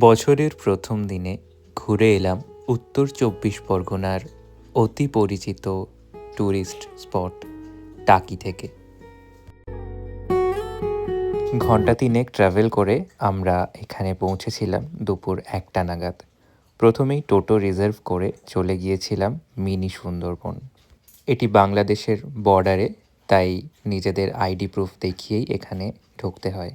বছরের প্রথম দিনে ঘুরে এলাম উত্তর ২৪ পরগনার অতি পরিচিত ট্যুরিস্ট স্পট টাকি থেকে। ঘণ্টা ৩ ট্রাভেল করে আমরা এখানে পৌঁছেছিলাম দুপুর ১টা নাগাদ। প্রথমেই টোটো রিজার্ভ করে চলে গিয়েছিলাম মিনি সুন্দরবন। এটি বাংলাদেশের বর্ডারে, তাই নিজেদের আইডি প্রুফ দেখিয়েই এখানে ঢুকতে হয়।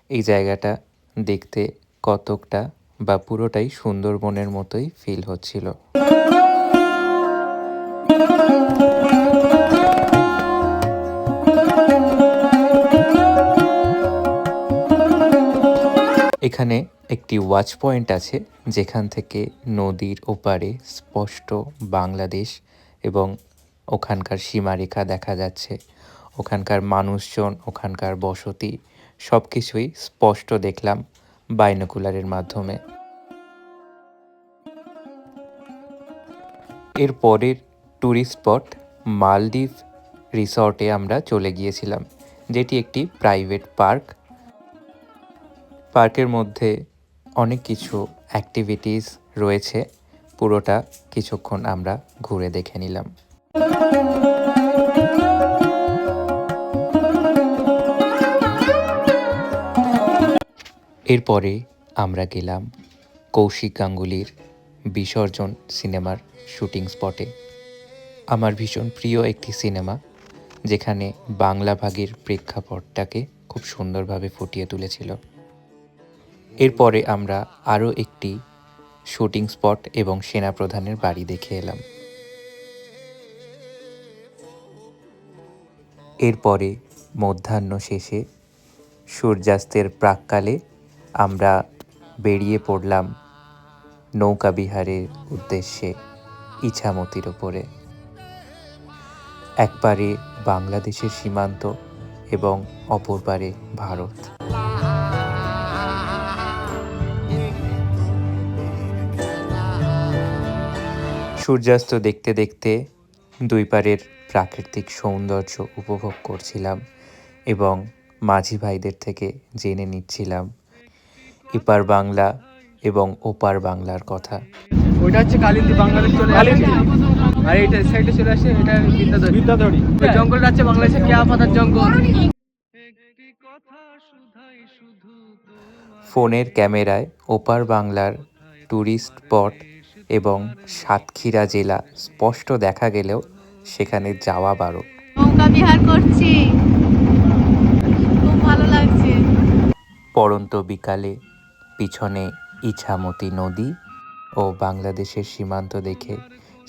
এই জায়গাটা দেখতে কতকটা বা পুরোটাই সুন্দরবনের মতোই ফিল হচ্ছিল। এখানে একটি ওয়াচ পয়েন্ট আছে, যেখান থেকে নদীর ওপারে স্পষ্ট বাংলাদেশ এবং ওখানকার সীমারেখা দেখা যাচ্ছে। ওখানকার মানুষজন, ওখানকার বসতি সব কিছুই স্পষ্ট দেখলাম বাইনোকুলারের মাধ্যমে। এর পরের ট্যুরিস্ট স্পট মালদ্বীপ রিসর্টে আমরা চলে গিয়েছিলাম, যেটি একটি প্রাইভেট পার্ক। পার্কের মধ্যে অনেক কিছু অ্যাক্টিভিটিস রয়েছে, পুরোটা কিছুক্ষণ আমরা ঘুরে দেখে নিলাম। এরপরে আমরা গেলাম কৌশিক গাঙ্গুলির বিসর্জন সিনেমার শুটিং স্পটে। আমার ভীষণ প্রিয় একটি সিনেমা, যেখানে বাংলা ভাগের প্রেক্ষাপটটাকে খুব সুন্দরভাবে ফুটিয়ে তুলেছিল। এরপরে আমরা আরও একটি শুটিং স্পট এবং সেনাপ্রধানের বাড়ি দেখে এলাম। এরপরে মধ্যাহ্ন শেষে সূর্যাস্তের প্রাক্কালে আমরা বেরিয়ে পড়লাম নৌকা বিহারের উদ্দেশ্যে ইছামতির ওপরে। একপারে বাংলাদেশের সীমান্ত এবং অপর পারে ভারত। সূর্যাস্ত দেখতে দেখতে দুই পারের প্রাকৃতিক সৌন্দর্য উপভোগ করছিলাম এবং মাঝি ভাইদের থেকে জেনে নিচ্ছিলাম এপার বাংলা এবং ওপার বাংলার কথা। ওইটা হচ্ছে কালিন্দী, বাংলাদেশ চলে আসছে, আর এইটা সাইডে চলে আসে, এটা বিদ্যাধরী। জঙ্গলটা হচ্ছে বাংলাদেশের কেয়া পাতার জঙ্গল। ফোনের ক্যামেরায় ওপার বাংলার ট্যুরিস্ট স্পট এবং সাতক্ষীরা জেলা স্পষ্ট দেখা গেলেও সেখানে যাওয়া বারো। নৌকা বিহার করছি, খুব ভালো লাগছে। পড়ন্ত বিকালে পিছনে ইছামতি নদী ও বাংলাদেশের সীমান্ত দেখে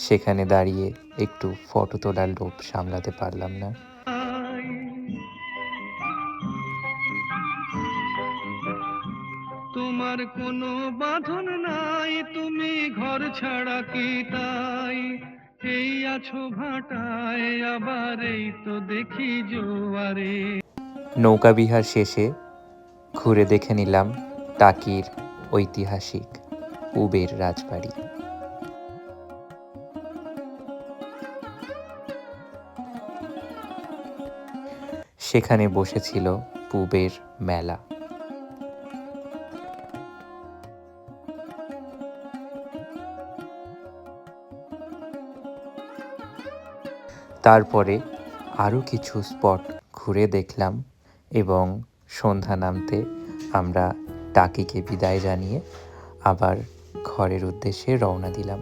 সেখানে দাঁড়িয়ে একটু ফটো তোলার লোভ সামলাতে পারলাম না। তোমার কোনো বাঁধন নাই, তুমি ঘর ছাড়া কি তাই, এই আছো ভাটায়, আবার এই তো দেখি জোয়ারে। নৌকা বিহার শেষে ঘুরে দেখে নিলাম টাকির ঐতিহাসিক পুবের রাজবাড়ি। সেখানে বসেছিল পুবের মেলা। তারপরে আরও কিছু স্পট ঘুরে দেখলাম এবং সন্ধ্যা নামতে আমরা টাকিকে বিদায় জানিয়ে আবার ঘরের উদ্দেশ্যে রওনা দিলাম।